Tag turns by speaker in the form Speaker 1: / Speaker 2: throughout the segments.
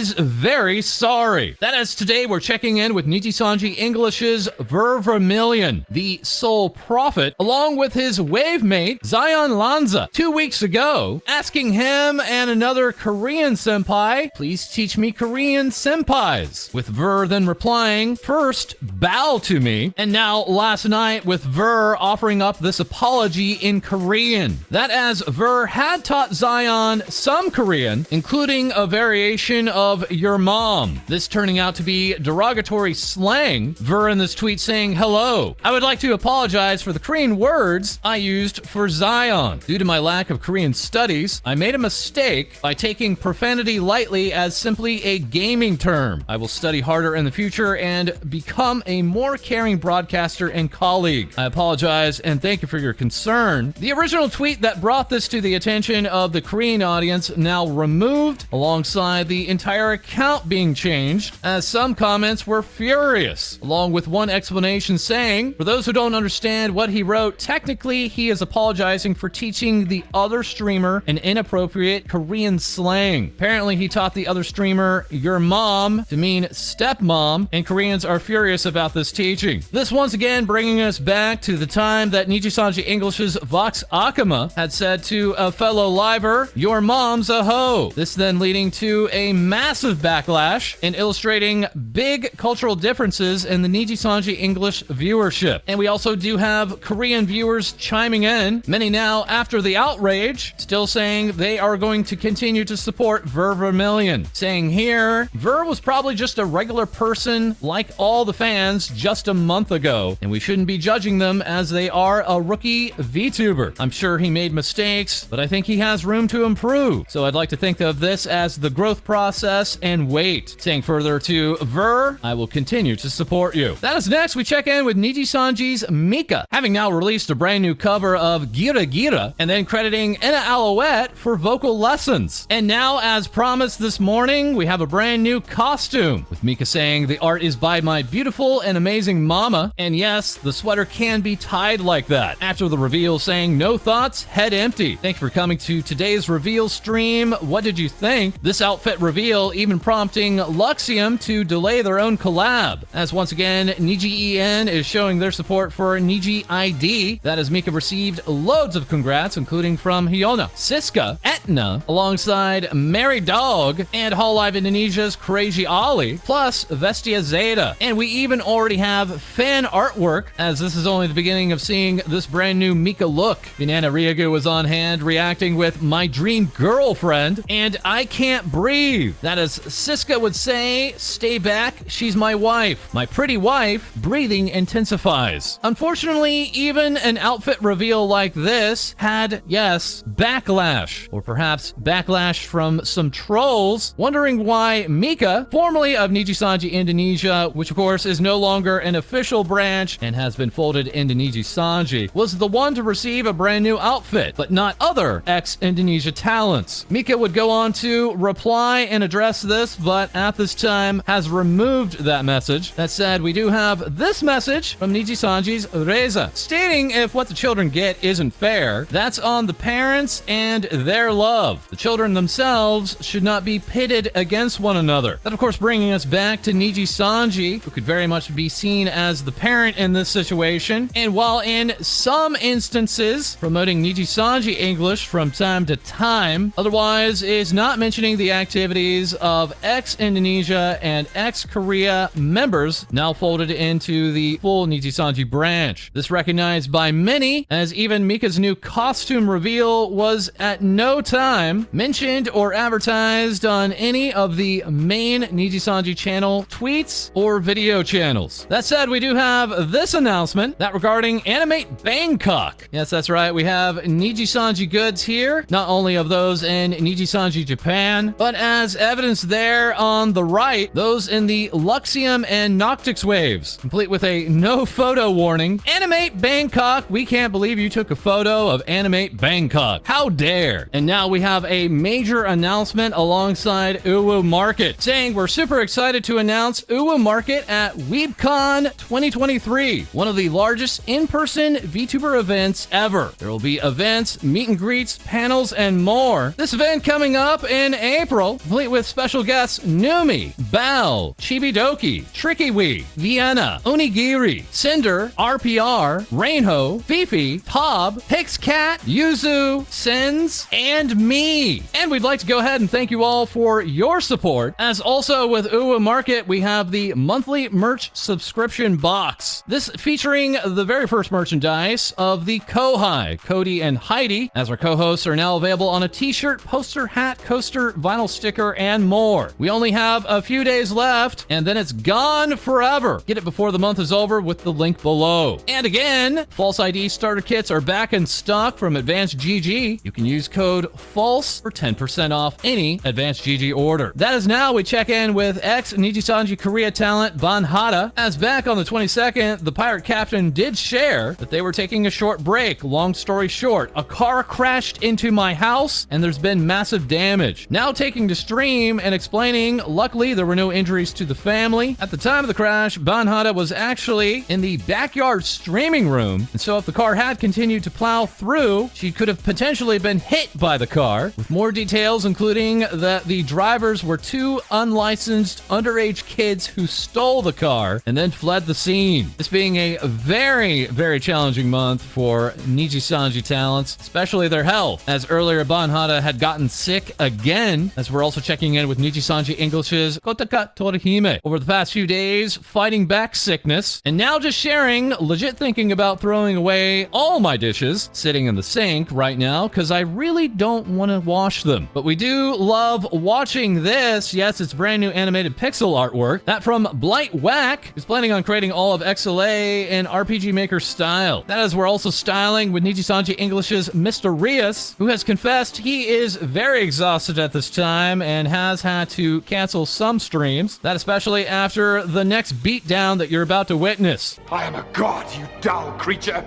Speaker 1: is very sorry. That is, today we're checking in with Nijisanji English's Vermillion, the sole prophet, along with his wave mate, Zion Lanza, 2 weeks ago, asking him and another Korean senpai, please teach me Korean senpais, with Ver then replying, first, bow to me, and now last night with Ver offering up this apology in Korean. That as Ver had taught Zion some Korean, including a variation of your mom. This turning out to be derogatory slang. Ver in this tweet saying, hello, I would like to apologize for the Korean words I used for Zion. Due to my lack of Korean studies, I made a mistake by taking profanity lightly as simply a gaming term. I will study harder in the future and become a more caring broadcaster and colleague. I apologize and thank you for your concern. The original tweet that brought this to the attention of the Korean audience now removed, alongside the entire account being changed, as some comments were furious, along with one explanation saying, for those who don't understand what he wrote, technically he is apologizing for teaching the other streamer an inappropriate Korean slang. Apparently he taught the other streamer your mom to mean stepmom, and Koreans are furious about this teaching. This once again bringing us back to the time that Nijisanji English's Vox Akama had said to a fellow liver, your mom's a hoe. This then leading to a massive backlash and illustrating big cultural differences in the Nijisanji English viewership. And we also do have Korean viewers chiming in, many now after the outrage, still saying they are going to continue to support Vermillion, saying here, Ver was probably just a regular person like all the fans just a month ago, and we shouldn't be judging them as they are a rookie VTuber. I'm sure he made mistakes, but I think he has room to improve. So I'd like to think of this as the growth process and wait. Saying further to Ver, I will continue to support you. That is next, we check in with Nijisanji's Mika, having now released a brand new cover of Gira, and then crediting Enna Alouette for vocal lessons. And now, as promised this morning, we have a brand new costume, with Mika saying the art is by my beautiful and amazing mama, and yes, the sweater can be tied like that. After the reveal saying, no thoughts, head empty. Thank you for coming to today's reveal stream. What did you think? This outfit reveal even prompting Luxium to delay their own collab, as once again, NijiEN is showing their support for NijiID. That as Mika received loads of congrats, including from Hyona, Siska, Etna, alongside Mary Dog, and Hololive Indonesia's Kureiji Ollie, plus Vestia Zeta. And we even already have fan artwork, as this is only the beginning of seeing this brand new Mika look. Banana Ryagu was on hand reacting with my dream girlfriend, and I can't breathe. That as Siska would say, stay back, she's my wife. My pretty wife, breathing intensifies. Unfortunately, even an outfit reveal like this had, yes, backlash, or perhaps backlash from some trolls, wondering why Mika, formerly of Nijisanji Indonesia, which of course is no longer an official branch and has been folded into Nijisanji, was the one to receive a brand new outfit, but not other ex-Indonesia talents. Mika would go on to reply and address this, but at this time has removed that message. That said, we do have this message from Nijisanji's Reza, stating if what the children get isn't fair, that's on the parents and their love. The children themselves should not be pitted against one another. That, of course, bringing us back to Nijisanji, who could very much be seen as the parent in this situation. And while in some instances promoting Nijisanji English from time to time, otherwise is not mentioning the activities of ex-Indonesia and ex-Korea members now folded into the full Nijisanji branch. This recognized by many, as even Mika's new costume reveal was at no time mentioned or advertised on any of the main Nijisanji channel tweets or video channels. That said, we do have this announcement that regarding Animate Bangkok. Yes, that's right, we have Nijisanji goods here, not only of those in Nijisanji Japan, but as evidence there on the right, those in the Luxium and Noctix waves, complete with a no photo warning. Animate Bangkok, we can't believe you took a photo of Animate Bangkok. How dare? And now now we have a major announcement alongside UwU Market, saying we're super excited to announce UwU Market at WeebCon 2023, one of the largest in-person VTuber events ever. There will be events, meet and greets, panels, and more. This event coming up in April, complete with special guests Numi, Bao, Chibidoki, Trickiwee, Vienna, Onigiri, Cinder, RPR, Rainho, Fifi, Tob, Pixcat, Yuzu, Sins, and me. And we'd like to go ahead and thank you all for your support. As also with UwU Market, we have the monthly merch subscription box. This featuring the very first merchandise of the Kohai, Cody and Heidi, as our co-hosts are now available on a t-shirt, poster, hat, coaster, vinyl sticker, and more. We only have a few days left, and then it's gone forever. Get it before the month is over with the link below. And again, False ID starter kits are back in stock from Advanced GG. You can use code FALSE for 10% off any Advanced GG order. That is now we check in with ex-Nijisanji Korea talent Ban Hada, as back on the 22nd, the pirate captain did share that they were taking a short break. Long story short, a car crashed into my house and there's been massive damage. Now taking to stream and explaining, luckily there were no injuries to the family. At the time of the crash, Ban Hada was actually in the backyard streaming room, and so if the car had continued to plow through, she could have potentially been hit by the car, with more details including that the drivers were two unlicensed underage kids who stole the car and then fled the scene. This being a very, very challenging month for Nijisanji talents, especially their health, as earlier Ban Hada had gotten sick again, as we're also checking in with Nijisanji English's Kotaka Torahime over the past few days, fighting back sickness, and now just sharing, legit thinking about throwing away all my dishes sitting in the sink right now because I really don't want to wash them. But we do love watching this. Yes, it's brand new animated pixel artwork. That from Blight Whack, who's planning on creating all of XLA in RPG Maker style. That is, we're also styling with Nijisanji English's Mr. Rias, who has confessed he is very exhausted at this time and has had to cancel some streams. That especially after the next beatdown that you're about to witness.
Speaker 2: I am a god, you dull creature,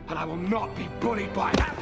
Speaker 2: and I will not be bullied by that.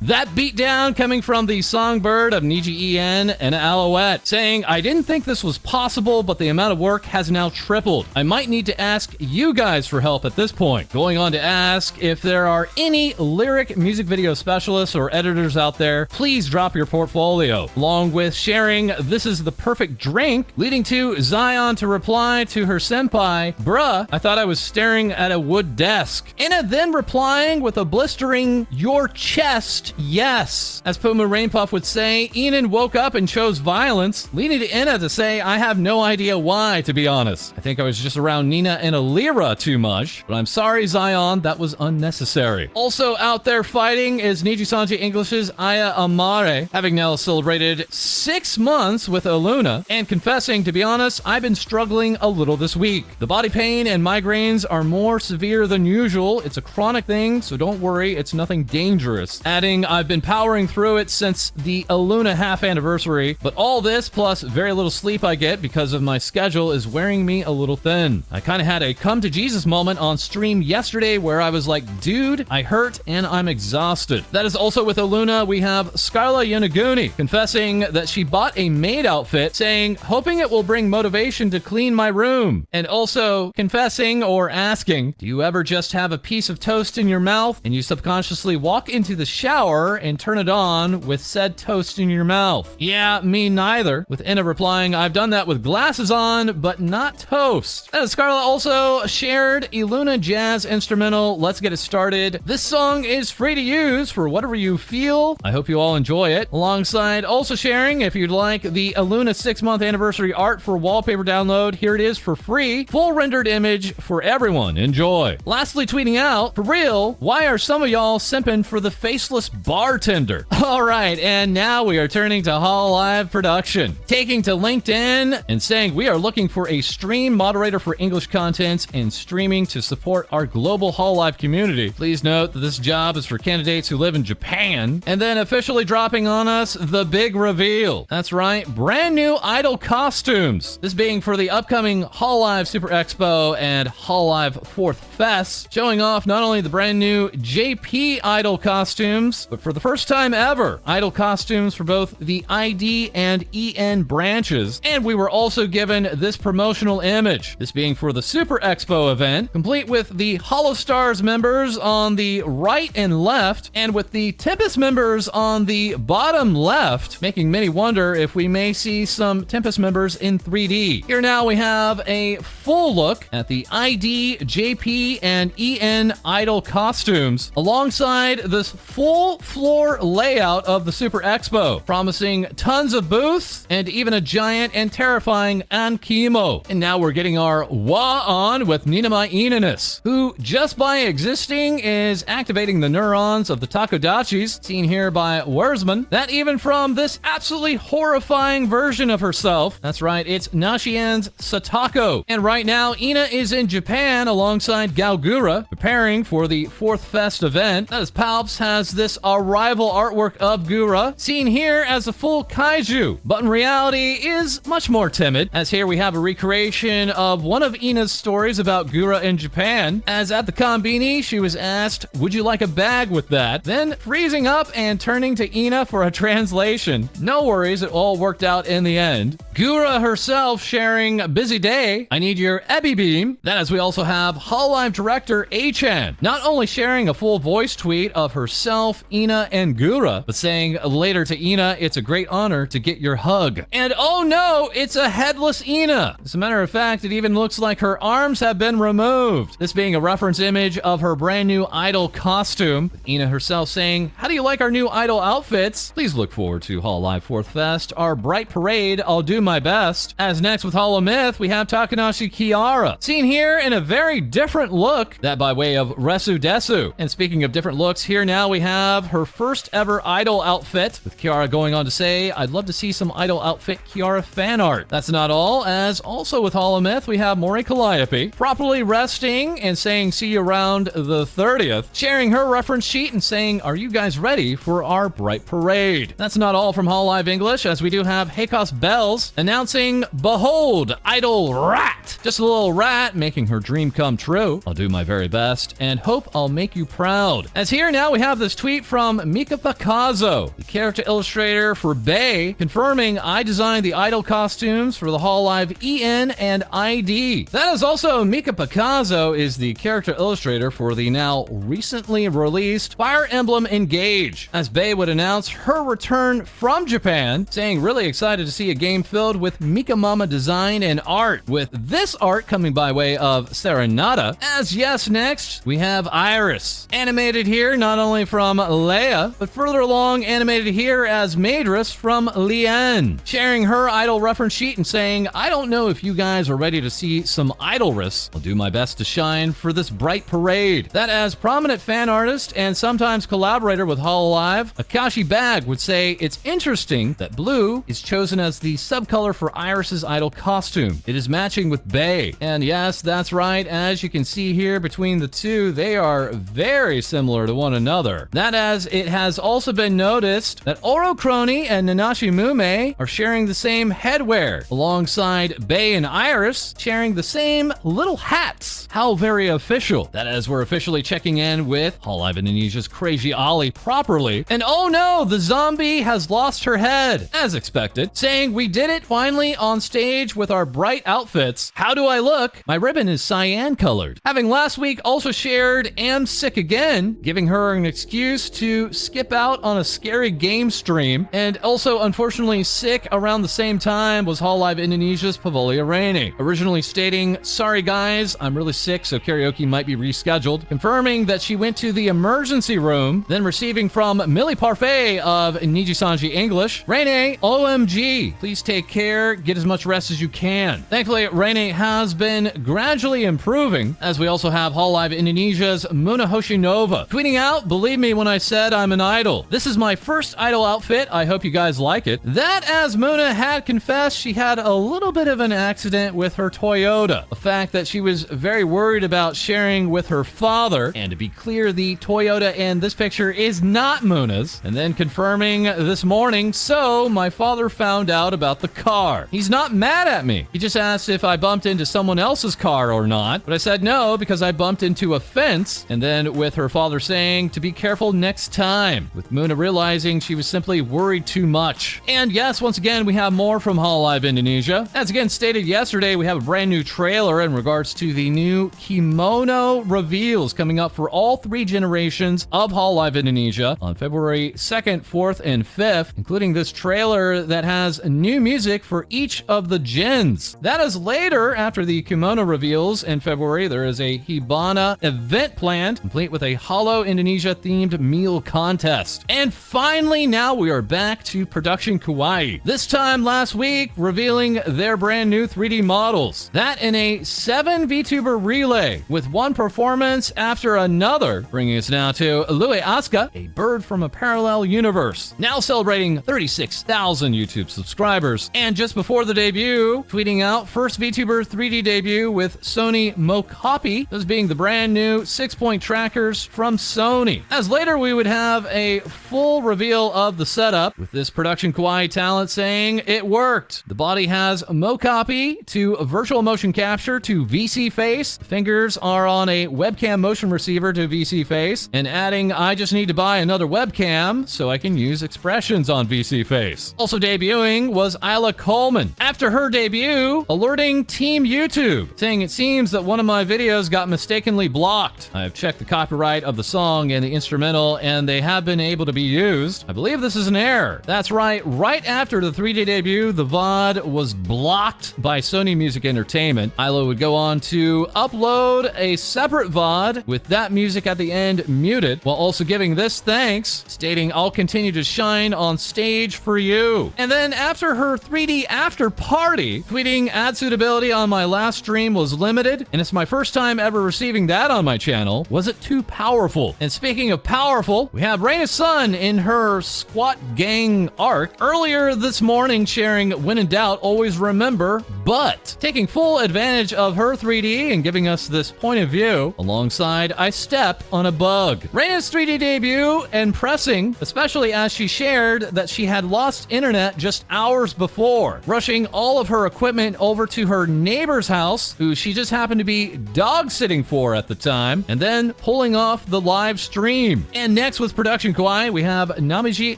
Speaker 1: That beatdown coming from the songbird of Niji En and Alouette, saying, I didn't think this was possible, but the amount of work has now tripled. I might need to ask you guys for help at this point. Going on to ask if there are any lyric music video specialists or editors out there, please drop your portfolio. Along with sharing, this is the perfect drink, leading to Zion to reply to her senpai, bruh, I thought I was staring at a wood desk. Enna then replying with a blistering, your chest, yes. As Puma Rainpuff would say, Enan woke up and chose violence, leading to Enna to say, I have no idea why, to be honest. I think I was just around Nina and Alira too much, but I'm sorry, Zion, that was unnecessary. Also out there fighting is Nijisanji English's Aya Amare, having now celebrated 6 months with Oluna, and confessing, to be honest, I've been struggling a little this week. The body pain and migraines are more severe than usual. It's a chronic thing, so don't worry, it's nothing dangerous. Adding, I've been powering through it since the Oluna half anniversary, but all this plus very little sleep I get because of my schedule is wearing me a little thin. I kind of had a come to Jesus moment on stream yesterday where I was like, dude, I hurt and I'm exhausted. That is also with Oluna, we have Scarle Yonaguni confessing that she bought a maid outfit, saying, hoping it will bring motivation to clean my room. And also confessing or asking, do you ever just have a piece of toast in your mouth and you subconsciously walk into the shower and turn it on with said toast in your mouth? Yeah, me neither. With Enna replying, I've done that with glasses on, but not toast. And Scarle also shared Iluna Jazz instrumental, Let's Get It Started. This song is free to use for whatever you feel. I hope you all enjoy it. Alongside also sharing, if you'd like the Iluna 6-month anniversary art for wallpaper download, here it is for free. Full rendered image for everyone. Enjoy. Lastly, tweeting out, for real, why are some of y'all simping for the faceless bartender? All right, and now we are turning to HoloLive production, taking to LinkedIn and saying we are looking for a stream moderator for English content and streaming to support our global HoloLive community. Please note that this job is for candidates who live in Japan. And then officially dropping on us the big reveal. That's right, brand new idol costumes. This being for the upcoming HoloLive Super Expo and HoloLive 4th Fest, showing off not only the brand new JP idol costumes, but for the first time ever, idol costumes for both the ID and EN branches. And we were also given this promotional image, this being for the Super Expo event, complete with the HoloStars members on the right and left, and with the Tempest members on the bottom left, making many wonder if we may see some Tempest members in 3D. Here now we have a full look at the ID, JP, and EN idol costumes, alongside this full floor layout of the Super Expo, promising tons of booths and even a giant and terrifying Ankimo. And now we're getting our wa on with Ninomae Inanis, who just by existing is activating the neurons of the Takodachis, seen here by Wurzman. That even from this absolutely horrifying version of herself. That's right, it's Nashien's Satako. And right now, Ina is in Japan alongside Gawr, preparing for the 4th Fest event. That is, Palps has this arrival artwork of Gura, seen here as a full kaiju, but in reality is much more timid, as here we have a recreation of one of Ina's stories about Gura in Japan, as at the Konbini, she was asked, would you like a bag with that? Then freezing up and turning to Ina for a translation. No worries, it all worked out in the end. Gura herself sharing busy day, I need your Ebby beam. Then as we also have Hololive director A-chan, not only sharing a full voice tweet of herself, Ina, and Gura, but saying later to Ina, it's a great honor to get your hug. And oh no, it's a headless Ina. As a matter of fact, it even looks like her arms have been removed. This being a reference image of her brand new idol costume, with Ina herself saying, how do you like our new idol outfits? Please look forward to Hololive 4th Fest, our bright parade, I'll do my best. As next with Holomyth, we have Takanashi Kiara, seen here in a very different look, that by way of Resu Desu. And speaking of different looks, here now we have her first ever idol outfit, with Kiara going on to say, I'd love to see some idol outfit Kiara fan art. That's not all, as also with Holomyth, we have Mori Calliope, properly resting and saying see you around the 30th, sharing her reference sheet and saying, are you guys ready for our bright parade? That's not all from Hololive English, as we do have Heikos Bells announcing, behold, idol rat. Just a little rat making her dream come true. I'll do my very best and hope I'll make you proud. As here now we have this tweet from Mika Picasso, the character illustrator for Bay, confirming I designed the idol costumes for the Hololive EN and ID. That is also Mika Picasso is the character illustrator for the now recently released Fire Emblem Engage, as Bay would announce her return from Japan, saying really excited to see a game filled with Mika Mama design and art, with this art coming by way of Serenata. As yes, next we have Iris, animated here not only from Leia, but further along animated here as Maedris from Lien, sharing her idol reference sheet and saying, I don't know if you guys are ready to see some idolress. I'll do my best to shine for this bright parade. That as prominent fan artist and sometimes collaborator with Hololive, Akashi Bag would say it's interesting that blue is chosen as the subcolor for Iris's idol costume. It is matching with Bay. And yes, that's right, as you can see here between the two, they are very similar to one another. That as it has also been noticed that Oro Crony and Nanashi Mume are sharing the same headwear, alongside Bay and Iris sharing the same little hats. How very official. That as we're officially checking in with Hololive Indonesia's Kureiji Ollie properly. And oh no, the zombie has lost her head, as expected, saying we did it finally on stage with our bright outfits. How do I look? My ribbon is cyan colored. Having last week also shared am sick again, giving her an excuse to skip out on a scary game stream. And also unfortunately sick around the same time was Hololive Indonesia's Pavolia Reine, originally stating, sorry guys, I'm really sick so karaoke might be rescheduled, confirming that she went to the emergency room, then receiving from Millie Parfait of Nijisanji English, Reine, OMG, please take care, get as much rest as you can. Thankfully, Reine has been gradually improving, as we also have Hololive Indonesia's Moona Hoshinova tweeting out, believe me when I said I'm an idol. This is my first idol outfit, I hope you guys like it. That as Moona had confessed she had a little bit of an accident with her Toyota, a fact that she was very worried about sharing with her father, and to be clear, the Toyota in this picture is not Moona's, and then confirming this morning, so my father found out about the car. He's not mad at me. He just asked if I bumped into someone else's car or not, but I said no, know because I bumped into a fence, and then with her father saying to be careful next time, with Moona realizing she was simply worried too much. And yes, once again, we have more from HoloLive Indonesia. As again stated yesterday, we have a brand new trailer in regards to the new Kimono reveals coming up for all 3 generations of HoloLive Indonesia on February 2nd, 4th, and 5th, including this trailer that has new music for each of the gens. That is later after the Kimono reveals in February. There is a Hibana event planned, complete with a Holo Indonesia themed meal contest. And finally, now we are back to Production Kawaii. This time last week, revealing their brand new 3D models. That in a 7 VTuber relay with one performance after another, bringing us now to Alouette Asuka, a bird from a parallel universe, now celebrating 36,000 YouTube subscribers. And just before the debut, tweeting out first VTuber 3D debut with Sony Mokopi, this being the brand new 6-point trackers from Sony. As later we would have a full reveal of the setup with this Production Kawaii talent saying it worked. The body has Mokopi to virtual motion capture to VC face. The fingers are on a webcam motion receiver to VC face, and adding I just need to buy another webcam so I can use expressions on VC face. Also debuting was Isla Coleman. After her debut, alerting Team YouTube, saying it seems that one of my videos got mistakenly blocked. I've checked the copyright of the song and the instrumental, and they have been able to be used. I believe this is an error. That's right after the 3D debut, the VOD was blocked by Sony Music Entertainment. Isla would go on to upload a separate VOD with that music at the end muted, while also giving this thanks, stating I'll continue to shine on stage for you. And then after her 3D after party, tweeting ad suitability on my last stream was limited, and it's my first time ever receiving that on my channel. Was it too powerful? And speaking of powerful, we have Reine's son in her squat gang arc earlier this morning sharing when in doubt, always remember, but taking full advantage of her 3D and giving us this point of view alongside I step on a bug. Reine's 3D debut impressing, especially as she shared that she had lost internet just hours before, rushing all of her equipment over to her neighbor's house, who she just happened to be dog sitting for at the time, and then pulling off the live stream. And next with Production Kawaii, we have Namiji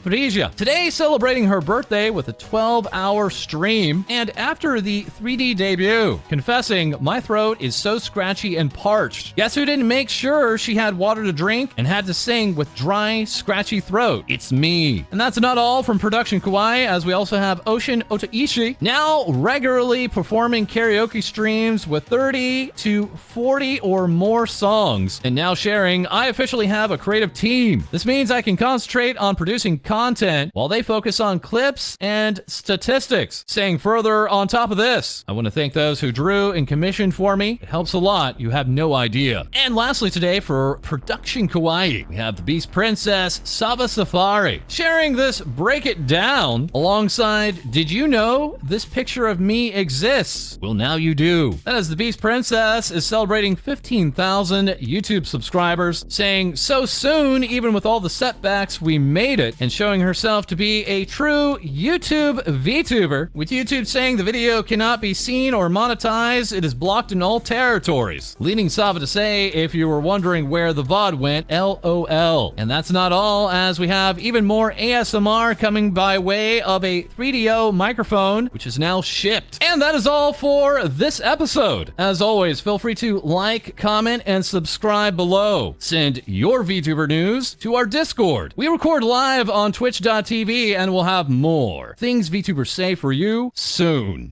Speaker 1: Frisia, today celebrating her birthday with a 12-hour stream, and after the 3D debut, confessing my throat is so scratchy and parched. Guess who didn't make sure she had water to drink and had to sing with dry, scratchy throat? It's me. And that's not all from Production Kawaii, as we also have Ocean Otaishi, now regularly performing karaoke streams with 30 to 40 or more songs, and now sharing I officially have a creative team. This means I can concentrate on producing content while they focus on clips and statistics. Saying further on top of this, I want to thank those who drew and commissioned for me. It helps a lot. You have no idea. And lastly today for Production Kawaii, we have the Beast Princess Sava Safari sharing this break it down alongside did you know this picture of me exists? Well, now you do. That is the Beast Princess is celebrating 15,000 YouTube subscribers, saying so soon even with all the setbacks we made it, and showing herself to be a true YouTube VTuber, with YouTube saying the video cannot be seen or monetized, it is blocked in all territories, leading Sava to say if you were wondering where the VOD went, LOL. And that's not all, as we have even more ASMR coming by way of a 3DO microphone, which is now shipped. And that is all for this episode. As always, feel free to like, comment, and subscribe below. Send your VTuber news to our Discord. We record live on twitch.tv, and we'll have more things VTubers say for you soon.